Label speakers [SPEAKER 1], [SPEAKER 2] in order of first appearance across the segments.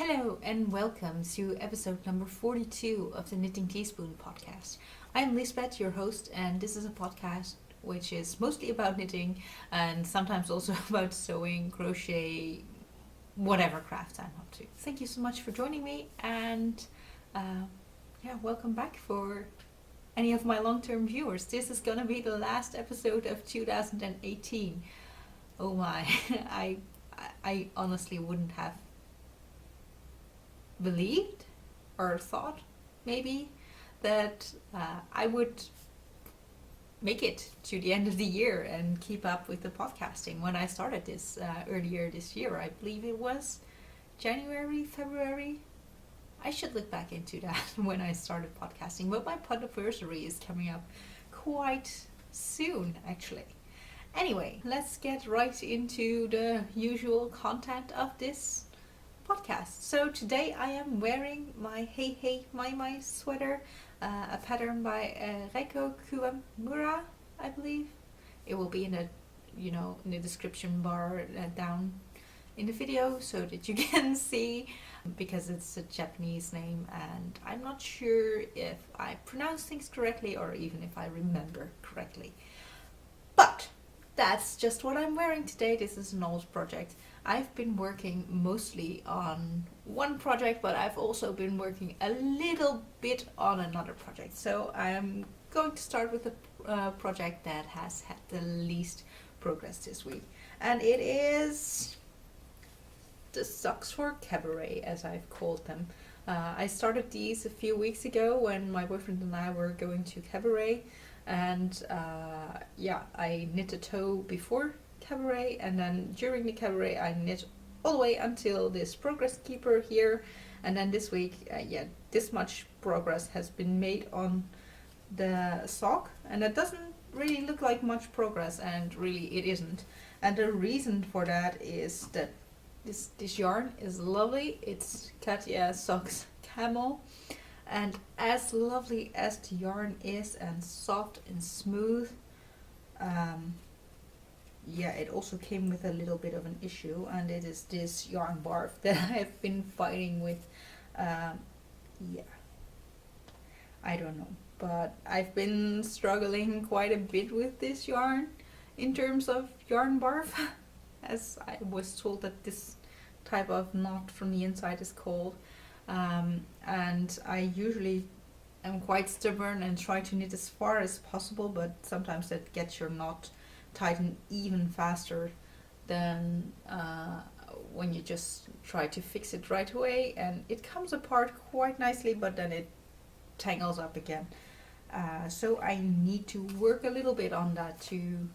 [SPEAKER 1] Hello and welcome to episode number 42 of the Knitting Teaspoon podcast. I'm Liesbeth, your host, and this is a podcast which is mostly about knitting and sometimes also about sewing, crochet, whatever crafts I'm up to. Thank you so much for joining me and welcome back for any of my long-term viewers. This is gonna be the last episode of 2018. Oh my, I honestly wouldn't have believed or thought maybe that I would make it to the end of the year and keep up with the podcasting. When I started this earlier this year, I believe it was January, February. I should look back into that when I started podcasting, but my anniversary is coming up quite soon actually. Anyway, let's get right into the usual content of this podcast. So today I am wearing my Hey Hey My sweater, a pattern by Reiko Kuwamura, I believe. It will be in the description bar down in the video so that you can see, because it's a Japanese name and I'm not sure if I pronounce things correctly or even if I remember correctly. But that's just what I'm wearing today. This is an old project. I've been working mostly on one project, but I've also been working a little bit on another project. So I'm going to start with the project that has had the least progress this week. And it is the socks for Cabaret, as I've called them. I started these a few weeks ago when my boyfriend and I were going to Cabaret. And I knit a toe before Cabaret, and then during the Cabaret I knit all the way until this progress keeper here, and then this week this much progress has been made on the sock, and it doesn't really look like much progress, and really it isn't. And the reason for that is that this yarn is lovely. It's Catia Socks Camel. And as lovely as the yarn is and soft and smooth, it also came with a little bit of an issue, and it is this yarn barf that I've been fighting with. I don't know, but I've been struggling quite a bit with this yarn in terms of yarn barf, as I was told that this type of knot from the inside is called. And I usually am quite stubborn and try to knit as far as possible, but sometimes that gets your knot tightened even faster than when you just try to fix it right away, and it comes apart quite nicely, but then it tangles up again. So I need to work a little bit on that to,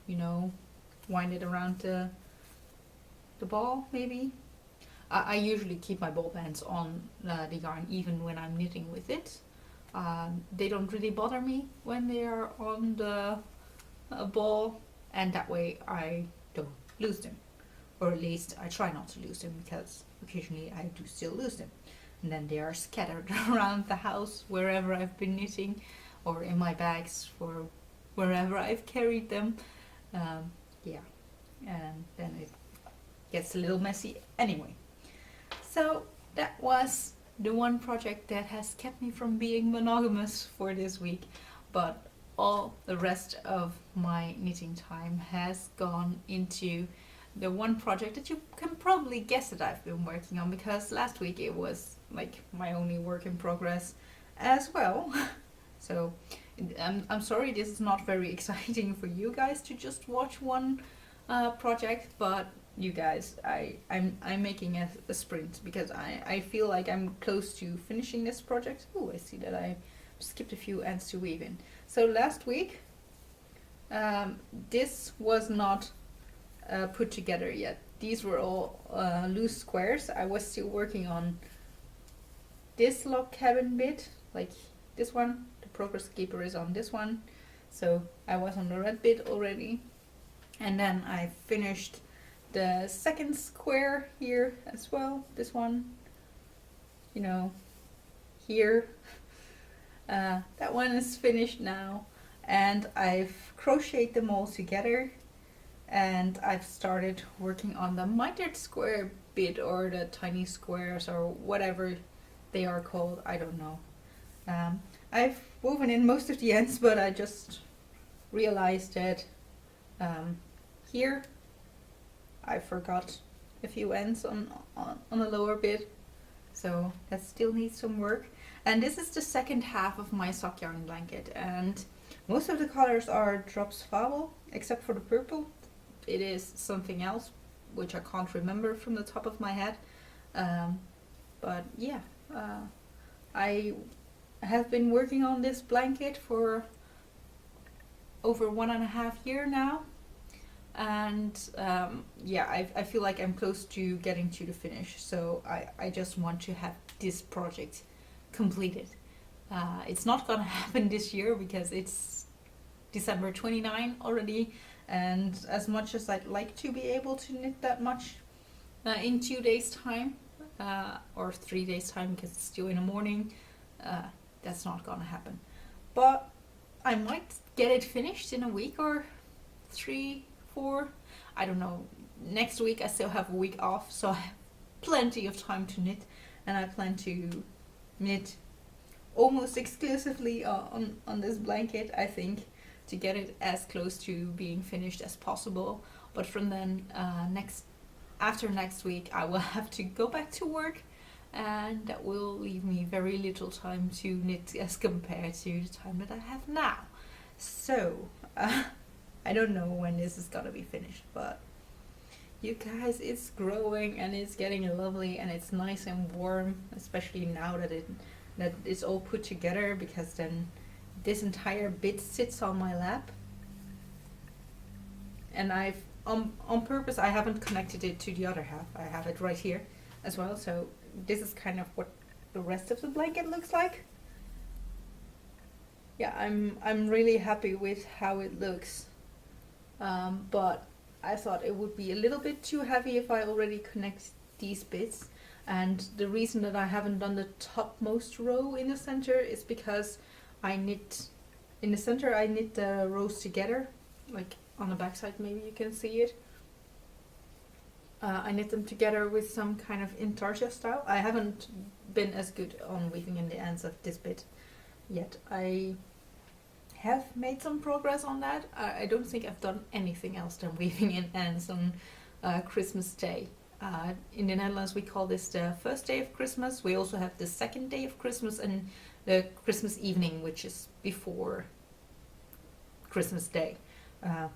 [SPEAKER 1] wind it around the ball maybe. I usually keep my ball bands on the yarn even when I'm knitting with it. They don't really bother me when they are on the ball, and that way I don't lose them. Or at least I try not to lose them, because occasionally I do still lose them. And then they are scattered around the house wherever I've been knitting, or in my bags for wherever I've carried them. And then it gets a little messy anyway. So that was the one project that has kept me from being monogamous for this week, but all the rest of my knitting time has gone into the one project that you can probably guess that I've been working on, because last week it was like my only work in progress as well. So I'm sorry this is not very exciting for you guys to just watch one project, but you guys, I'm making a sprint, because I feel like I'm close to finishing this project. Oh, I see that I skipped a few ends to weave in. So last week, this was not put together yet. These were all loose squares. I was still working on this log cabin bit, like this one. The progress keeper is on this one. So I was on the red bit already. And then I finished the second square here as well, this one, here. That one is finished now, and I've crocheted them all together. and I've started working on the mitered square bit, or the tiny squares, or whatever they are called. I don't know. I've woven in most of the ends, but I just realized that here I forgot a few ends on the lower bit, so that still needs some work. And this is the second half of my sock yarn blanket, and most of the colors are Drops Fable, except for the purple. It is something else, which I can't remember from the top of my head. But yeah, I have been working on this blanket for over 1.5 years now. And yeah, I feel like I'm close to getting to the finish. So I just want to have this project completed. It's not gonna happen this year because it's December 29 already, and as much as I'd like to be able to knit that much in 2 days time, or 3 days time because it's still in the morning, that's not gonna happen. But I might get it finished in a week or 3, 4, I don't know. Next week I still have a week off, so I have plenty of time to knit, and I plan to knit almost exclusively on this blanket, I think, to get it as close to being finished as possible. But from then, after next week, I will have to go back to work, and that will leave me very little time to knit as compared to the time that I have now. So, I don't know when this is gonna be finished, but you guys, it's growing and it's getting lovely and it's nice and warm, especially now that it's all put together, because then this entire bit sits on my lap. And I've on purpose I haven't connected it to the other half. I have it right here as well, so this is kind of what the rest of the blanket looks like. Yeah, I'm really happy with how it looks, but I thought it would be a little bit too heavy if I already connect these bits. And the reason that I haven't done the topmost row in the center is because I knit in the center, I knit the rows together, like on the back side, maybe you can see it. I knit them together with some kind of intarsia style. I haven't been as good on weaving in the ends of this bit yet. I have made some progress on that. I don't think I've done anything else than weaving in ends on Christmas Day. In the Netherlands we call this the first day of Christmas. We also have the second day of Christmas and the Christmas evening, which is before Christmas Day.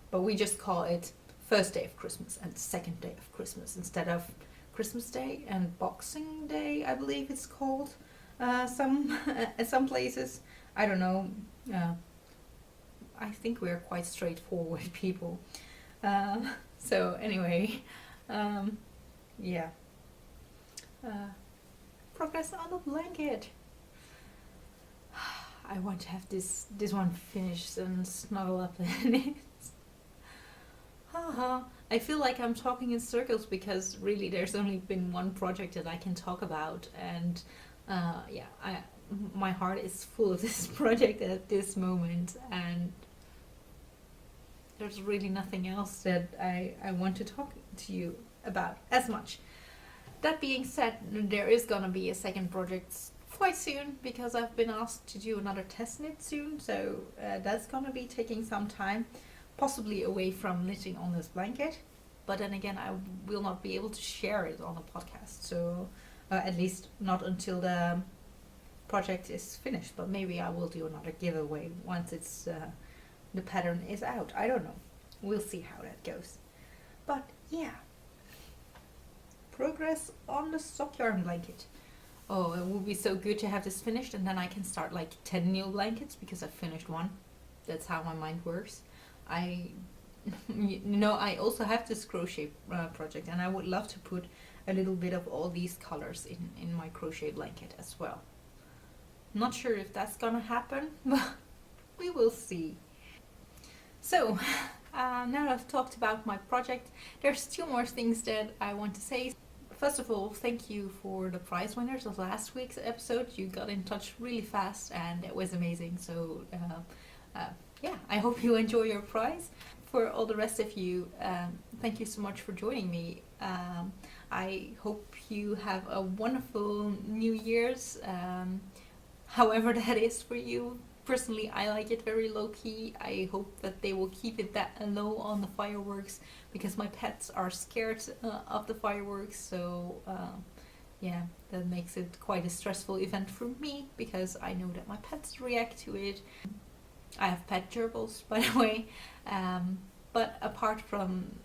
[SPEAKER 1] But we just call it first day of Christmas and second day of Christmas instead of Christmas Day and Boxing Day, I believe it's called. At some places, I don't know. I think we're quite straightforward people. So anyway, yeah. Progress on the blanket. I want to have this one finished and snuggle up in it. Haha. I feel like I'm talking in circles because really there's only been one project that I can talk about, and yeah, my heart is full of this project at this moment, and there's really nothing else that I want to talk to you about as much. That being said, there is gonna be a second project quite soon because I've been asked to do another test knit soon, so that's gonna be taking some time, possibly away from knitting on this blanket, but then again I will not be able to share it on the podcast, so at least not until the project is finished, but maybe I will do another giveaway once it's the pattern is out. I don't know, we'll see how that goes. But yeah, progress on the sock yarn blanket. Oh, it would be so good to have this finished, and then I can start like 10 new blankets because I finished one. That's how my mind works. I also have this crochet project, and I would love to put a little bit of all these colors in my crochet blanket as well. Not sure if that's gonna happen, but we will see. So, now that I've talked about my project, there's 2 more things that I want to say. First of all, thank you for the prize winners of last week's episode. You got in touch really fast and it was amazing. So yeah, I hope you enjoy your prize. for all the rest of you, thank you so much for joining me. I hope you have a wonderful New Year's, however that is for you. Personally, I like it very low-key. I hope that they will keep it that low on the fireworks, because my pets are scared of the fireworks, so yeah, that makes it quite a stressful event for me, because I know that my pets react to it. I have pet gerbils, by the way, but apart from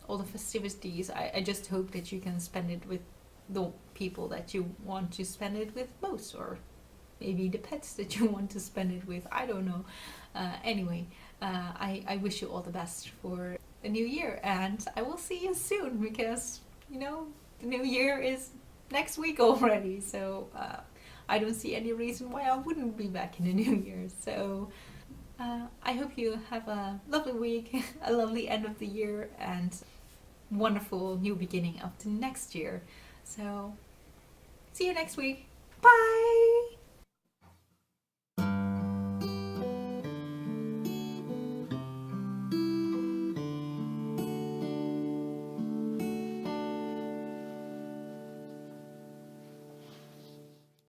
[SPEAKER 1] all the festivities, I just hope that you can spend it with the people that you want to spend it with most, or maybe the pets that you want to spend it with, I don't know. Anyway, I wish you all the best for the new year, and I will see you soon, because, you know, the new year is next week already, so I don't see any reason why I wouldn't be back in the new year. So I hope you have a lovely week, a lovely end of the year, and wonderful new beginning of the next year. So see you next week. Bye!